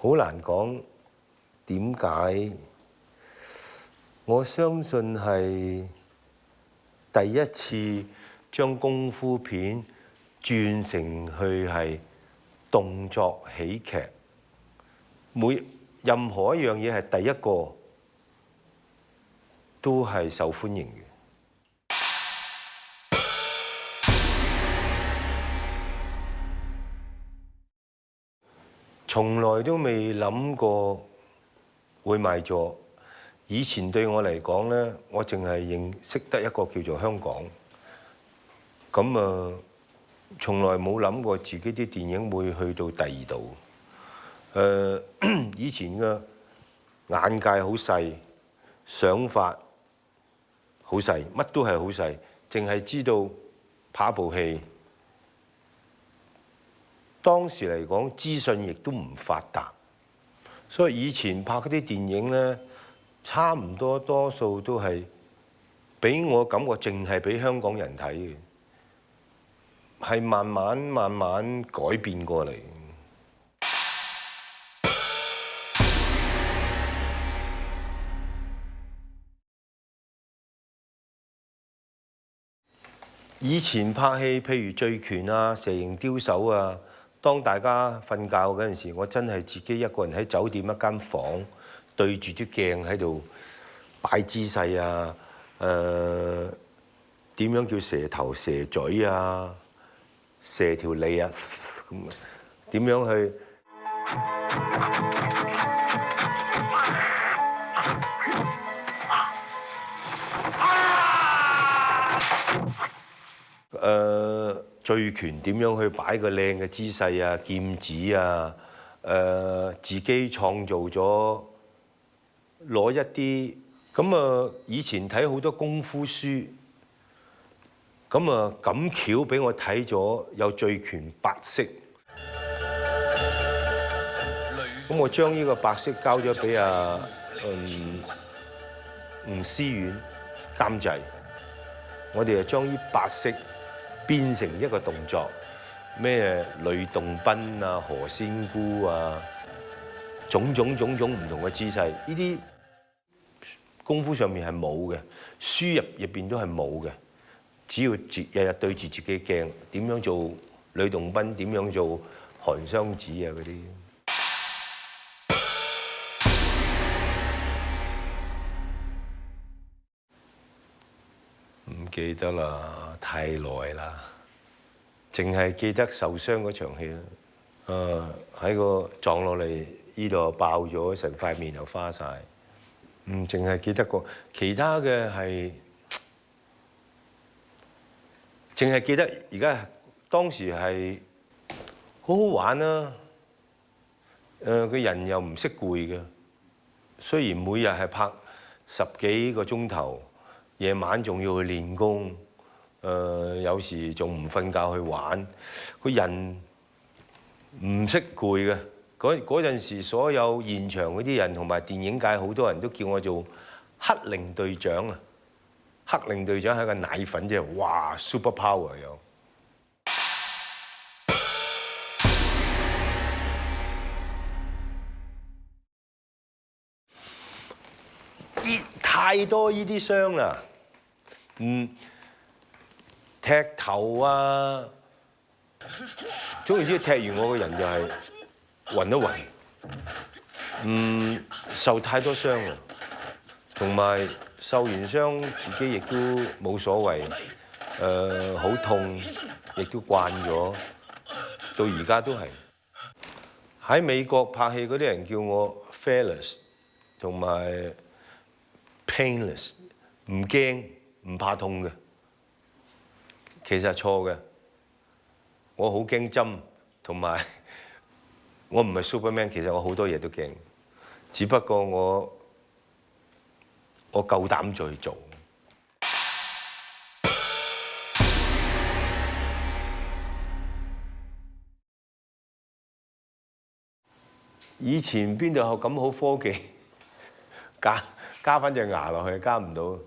好難講點解。我相信係第一次將功夫片轉成去係動作喜劇，任何一樣嘢係第一個都係受歡迎嘅。從來都未諗過會賣座。以前對我嚟講呢，我淨係認識得一個叫做香港。咁從來冇諗過自己啲電影會去到第二度。以前嘅眼界好細，想法好細，乜都係好細，淨係知道拍部戲。當時嚟講，資訊亦都唔發達，所以以前拍嗰啲電影呢，差唔多多數都係俾我感覺淨係俾香港人睇嘅，係慢慢改變過嚟。以前拍戲，譬如《醉拳》啊、《蛇形刁手》啊。當大家瞓覺嗰陣時，我真係自己一個人喺酒店一間房，對住啲鏡喺度擺姿勢啊，點樣叫蛇頭蛇嘴啊，蛇條脷啊，咁點樣去？醉拳點樣去擺個靚嘅姿勢啊，劍指啊，自己創造咗攞一啲咁以前睇好多功夫書，咁巧俾我睇咗有醉拳白色，咁我將呢個白色交咗俾吳思遠監製，我哋就將呢白色變成一個動作，咩呂洞賓啊、何仙姑啊，種種唔同嘅姿勢，呢啲功夫上面係冇嘅，書入邊都係冇嘅。只要日日對住自己鏡，點樣做呂洞賓，點樣做韓湘子啊嗰啲。唔記得啦，太耐啦，淨係記得受傷嗰場戲啦。喺個撞落嚟呢度爆咗，成塊面又花晒。淨係記得個，其他嘅係淨係記得而家當時係好好玩啦。個人又唔識攰嘅，雖然每日係拍10幾個鐘頭。夜晚仲要去練功，有時仲唔瞓覺去玩，個人唔識攰嘅。嗰陣時，所有現場嗰啲人同埋電影界好多人都叫我做黑令隊長啊！黑令隊長係個奶粉啫，哇 super power 有。太多呢啲傷啦。踢頭啊，總言之，踢完我個人就係暈一暈。受太多傷啦，同埋受完傷自己亦都冇所謂，好痛，亦都慣咗，到而家都係。喺美國拍戲嗰啲人叫我 fearless 同埋 painless， 唔驚。唔怕痛嘅，其實錯嘅。我好驚針，同埋我唔係 Superman， 其實我好多嘢都驚，只不過我夠膽再去做。以前邊度有咁好科技，加返隻牙落去，加唔到。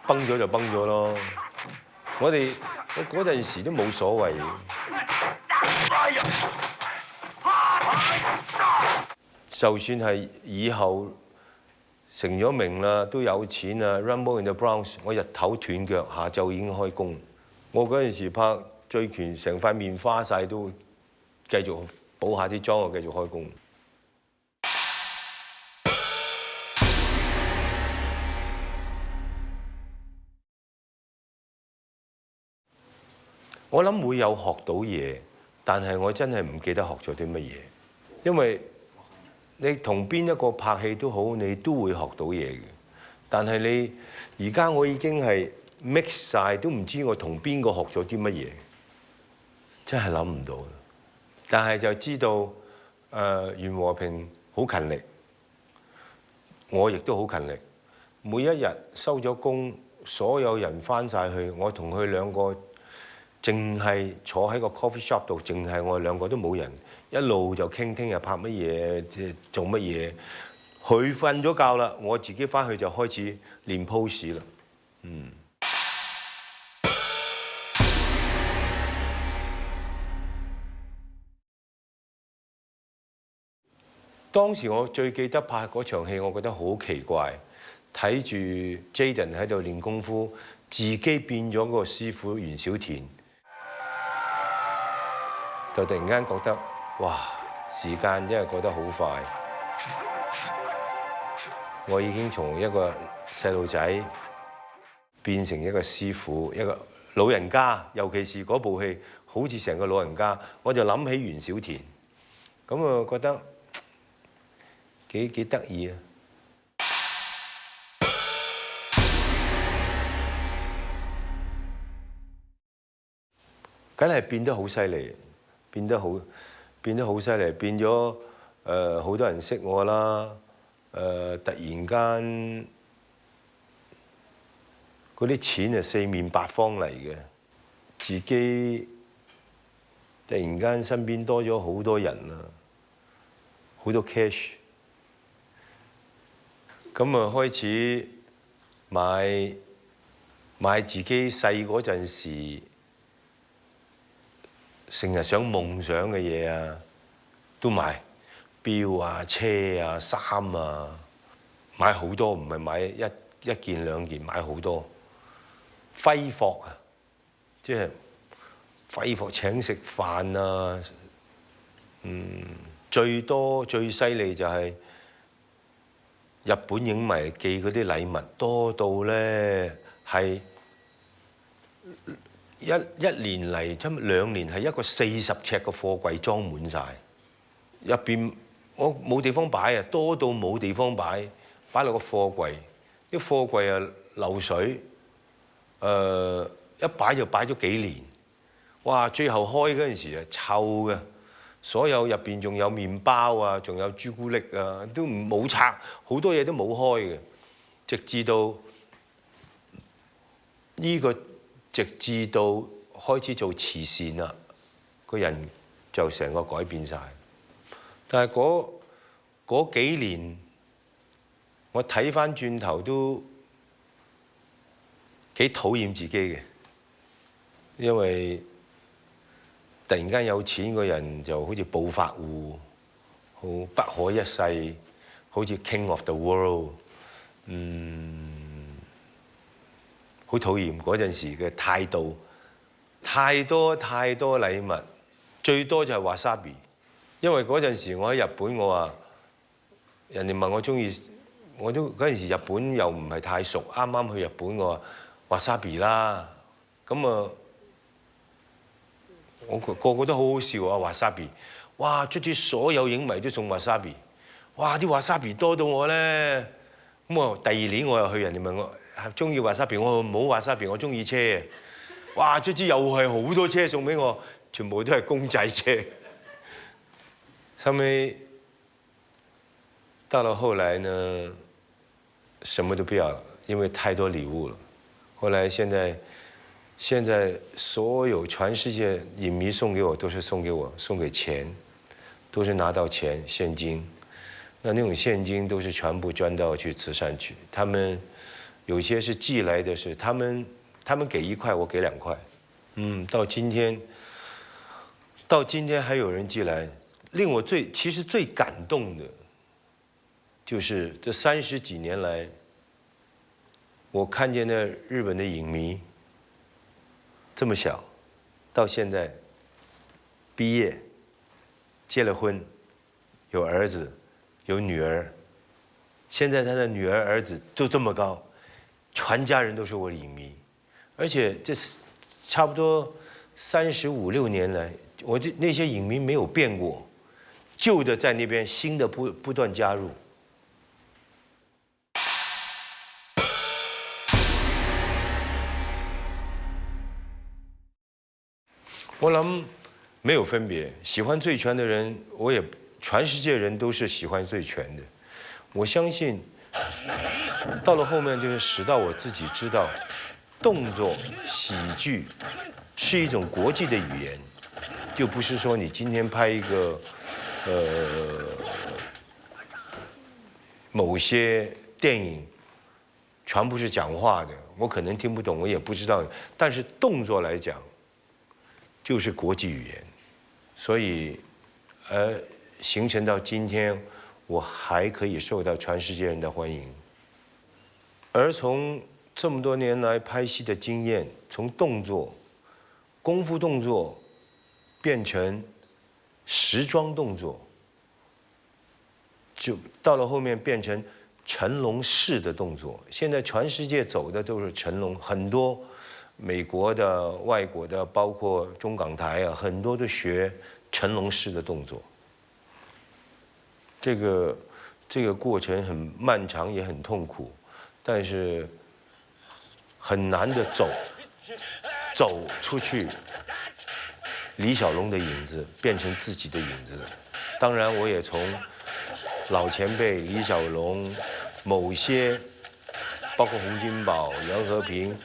崩咗就崩咗咯。我嗰陣時都冇所謂。就算係以後成咗名啦，都有錢啦 ，Rumble in the Bronx， 我日頭斷腳，下晝已經開工。我嗰陣時拍醉拳，成塊面花晒，都繼續補下啲妝，我繼續開工。我諗會有學到嘢，但係我真係唔記得學咗啲乜嘢，因為你同邊一個拍戲都好，你都會學到嘢嘅。但係你而家我已經係 mix 晒，都唔知我同邊個學咗啲乜嘢，真係諗唔到。但係就知道袁和平好勤力，我亦都好勤力。每一日收咗工，所有人返晒去，我同佢兩個。淨係坐喺個 coffee shop 度，淨係我哋兩個都冇人，一路就傾聽日拍乜嘢，做乜嘢。佢瞓咗覺啦，我自己返去就開始練 pose 啦。當時我最記得拍嗰場戲，我覺得好奇怪，睇住 Jaden 喺度練功夫，自己變咗個師傅袁小田。就突然間覺得，哇！時間真係過得好快。我已經從一個細路仔變成一個師傅，一個老人家。尤其是嗰部戲，好似成個老人家，我就諗起袁小田，咁啊覺得幾得意啊！梗係變得好犀利。變得好犀利，變咗好多人識我啦。突然間嗰啲錢係四面八方嚟嘅，自己突然間身邊多咗好多人啦，好多 cash， 咁啊開始買自己細嗰陣時。成日想夢想嘅嘢啊，都買錶啊、車啊、衫啊，買好多，唔係買一件兩件，買好多。揮霍啊，即係揮霍請食飯啊，最多最犀利就係日本影迷寄嗰啲禮物多到咧係。一年嚟，差唔多2年係一個40尺嘅貨櫃裝滿晒，入邊我冇地方擺啊，多到冇地方擺，擺落個貨櫃，啲貨櫃啊漏水，一擺就擺咗幾年，哇！最後開嗰陣時啊臭嘅，所有入邊仲有麵包啊，仲有朱古力啊，都冇拆，好多嘢都冇開嘅，直至到呢個。直至到開始做慈善啦，個人就成個改變晒。但係嗰幾年，我睇返轉頭都幾討厭自己嘅，因為突然間有錢個人就好似暴發戶，好不可一世，好似 King of the World，好討厭嗰陣時嘅態度，太多禮物，最多就係 wasabi。因為嗰陣時我喺日本，我話人哋問我中意，我都嗰陣時日本又唔係太熟，啱啱去日本，我話 wasabi 啦。咁啊，我個個都好好笑啊 wasabi。哇！卒之所有影迷都送 wasabi， 哇！啲 wasabi 多到我咧，咁我第2年我又去，人哋問我。中意 wasabi， 我冇 wasabi， 我中意車。哇！卒之又係好多車送俾我，全部都係公仔車。後尾到了後來呢，什麼都不要了，因為太多禮物了。後來現在所有全世界影迷送給我都是送給錢，都是拿到錢現金。那種現金都是全部捐到去慈善去，他們。有些是寄來的是，他們給1塊，我給2塊。到今天還有人寄來，令我其實最感動的，就是这30几年来，我看见的日本的影迷这么小，到现在毕业、结了婚，有儿子，有女儿，现在他的女儿、儿子都这么高，全家人都是我的影迷，而且这差不多35、6年来，我那些影迷没有变过，旧的在那边，新的不断加入。我諗沒有分別，喜歡醉拳的人，我也全世界人都是喜歡醉拳的。我相信，到了後面就是使到我自己知道，動作喜劇是一種國際的語言，就不是說你今天拍一個某些電影，全部是講話的，我可能聽不懂，我也不知道，但是動作來講。就是國際語言，所以，形成到今天，我還可以受到全世界人的歡迎。而從這麼多年來拍戲的經驗，從動作、功夫動作變成時裝動作，就到了後面變成成龍式的動作。現在全世界走的都是成龍，很多。美國的、外國的，包括中港台啊，很多都學成龍式的動作。這個過程很漫長，也很痛苦，但是很難的走出去。李小龍的影子變成自己的影子。當然，我也從老前輩李小龍、某些，包括洪金寶、楊和平。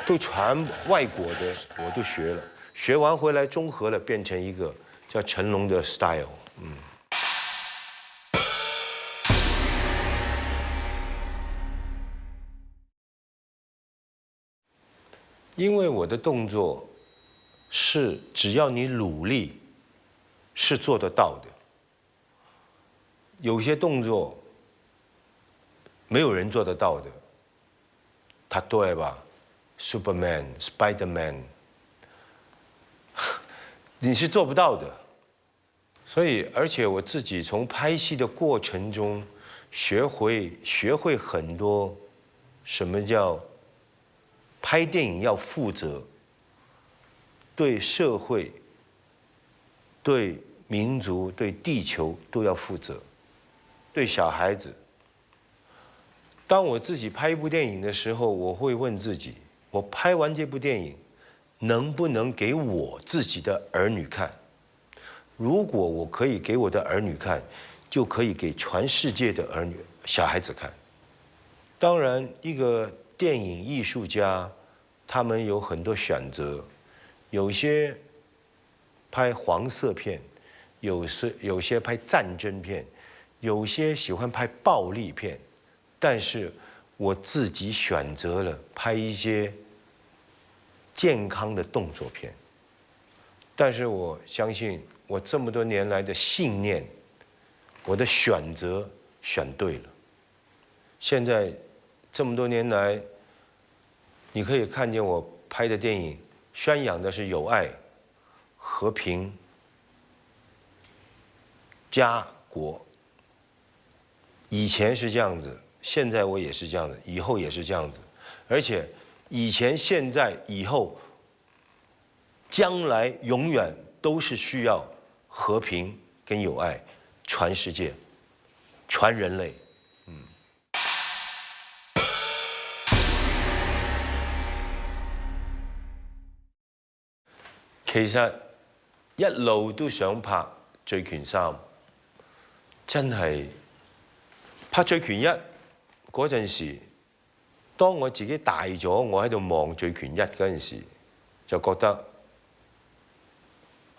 都全外國的我都學了，學完回來綜合了，變成一個叫成龍的 style。因為我的動作是只要你努力是做得到的，有些動作沒有人做得到的，例えばSuperman、Spiderman， 你是做不到的。所以，而且我自己從拍戲的過程中學會很多，什麼叫拍電影要負責，對社會、對民族、對地球都要負責，對小孩子。當我自己拍一部電影的時候，我會問自己。我拍完這部電影，能不能給我自己的兒女看？如果我可以給我的兒女看，就可以給全世界的兒女、小孩子看。當然，一個電影藝術家，他們有很多選擇，有些拍黃色片，有些拍戰爭片，有些喜歡拍暴力片，但是我自己選擇了拍一些健康的動作片，但是我相信我這麼多年來的信念，我的選擇選對了。現在這麼多年來，你可以看見我拍的電影，宣揚的是友愛、和平、家國。以前是這樣子。現在我也是這樣子，以後也是這樣子，而且以前、現在、以後，將來永遠都是需要和平跟友愛，全世界、全人類。其實一路都想拍《醉拳3》，真係拍《醉拳1》。嗰陣時，當我自己大咗，我喺度望《醉拳1》嗰陣時，就覺得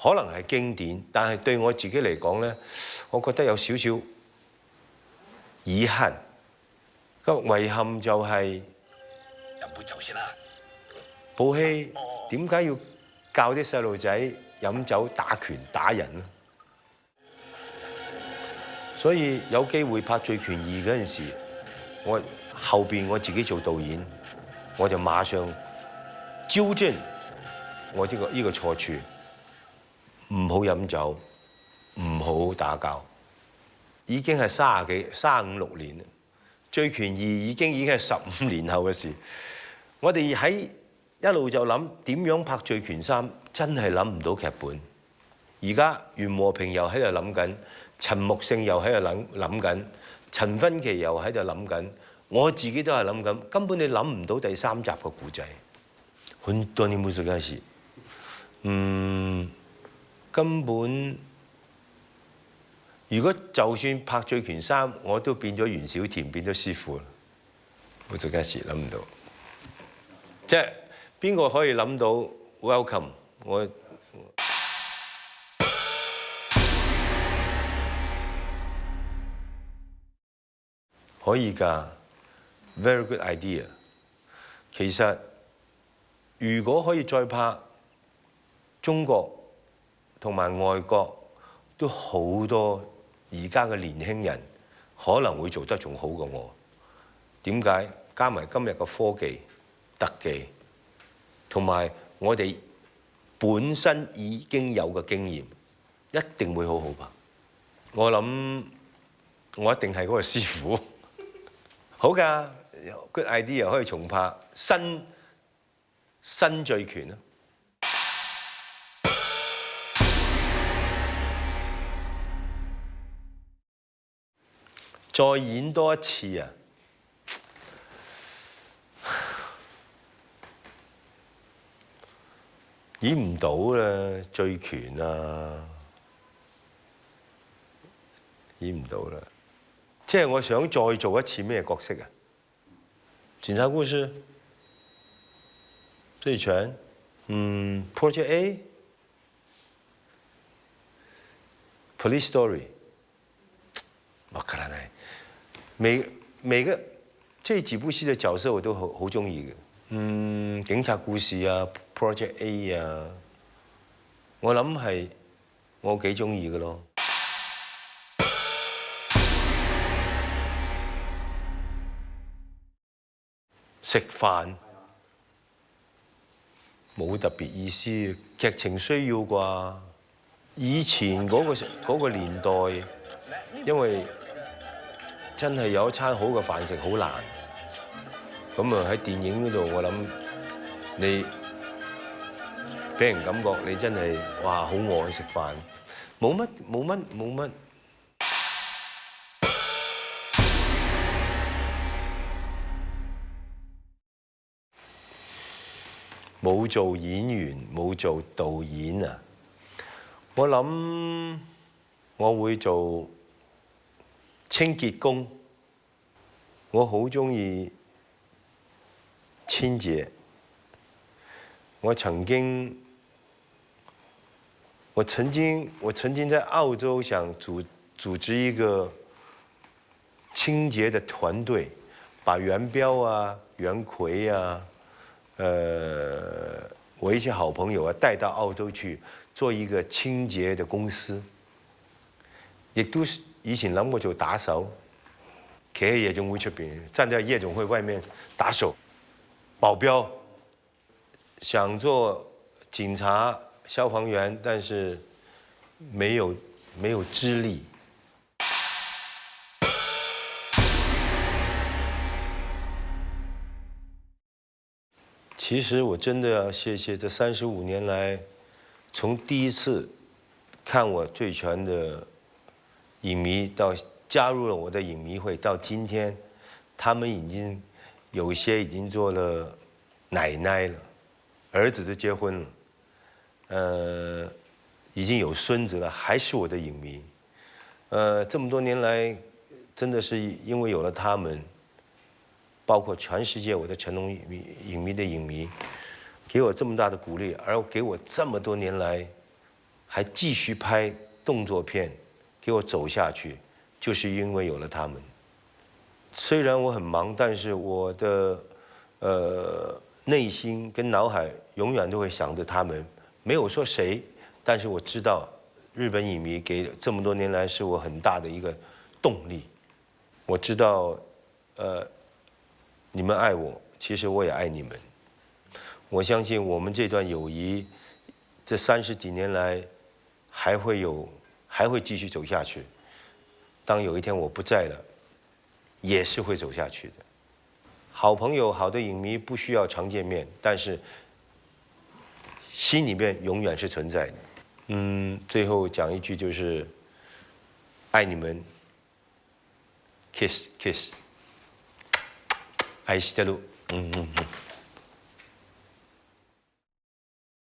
可能係經典，但係對我自己嚟講呢，我覺得有少少遺憾。個遺憾就係飲杯酒先啦。部戲點解要教啲細路仔飲酒打拳打人呢？所以有機會拍《醉拳2》嗰陣時，我後邊我自己做導演，我就馬上糾正我呢個錯處，唔好飲酒，唔好打交。已經係35、6年啦，《醉拳2》已經係15年後嘅事。我哋喺一路就諗點樣拍《醉拳3》，真係諗唔到劇本。而家袁和平又喺度諗緊。陳木勝又喺度諗緊，陳勳奇又喺度諗緊，我自己都係諗緊，根本你諗唔到第3集個故仔。很多年冇做事，根本如果就算拍《醉拳3》，我都變咗袁小田，變咗師傅啦。冇做事諗唔到，即係邊個可以諗到 welcome 我？可以㗎 ，very good idea。其實如果可以再拍中國同埋外國，都好多而家嘅年輕人可能會做得仲好過我。點解？加埋今日嘅科技、特技，同埋我哋本身已經有嘅經驗，一定會好好拍。我諗我一定係嗰個師傅。好㗎 ，good idea 可以重拍新醉拳啊！再演多一次啊！演唔到啦，醉拳啊，演唔到啦。即係我想再做一次咩角色啊？警察故事、醉拳、Project A、Police Story， 我可能係每個這幾部戲嘅角色我都好中意嘅。警察故事啊 ，Project A 啊，我諗係我幾中意嘅咯。食飯冇特別意思，劇情需要啩。以前嗰個年代，因為真係有一餐好嘅飯食好難。咁啊喺電影嗰度，我諗你俾人感覺你真係哇好愛食飯，冇乜。冇做演員，冇做導演啊！我諗我會做清潔工。我好中意清潔。我曾經在澳洲想組織一個清潔的團隊，把元彪啊、袁奎啊。我一些好朋友啊，帶到澳洲去做一個清潔的公司，亦都以前諗過做打手，企喺夜總會出邊，站在夜總會外面打手、保鏢，想做警察、消防員，但是沒有資歷。其實我真的要謝謝這35年來，從第一次看我醉拳的影迷，到加入了我的影迷會，到今天，他們有些已經做了奶奶了，兒子都結婚了，已經有孫子了，還是我的影迷。這麼多年來，真的是因為有了他們。包括全世界我的成龍影迷的影迷，給我這麼大的鼓勵，而給我這麼多年來還繼續拍動作片，給我走下去，就是因為有了他們。雖然我很忙，但是我的內心跟腦海永遠都會想着他們。沒有說誰，但是我知道日本影迷給這麼多年來是我很大的一個动力。我知道，你们爱我，其实我也爱你们。我相信我们这段友谊，这30几年来，还会继续走下去。当有一天我不在了，也是会走下去的。好朋友、好的影迷不需要常见面，但是心里面永远是存在的。最后讲一句就是爱你们 ，kiss kiss，愛してる。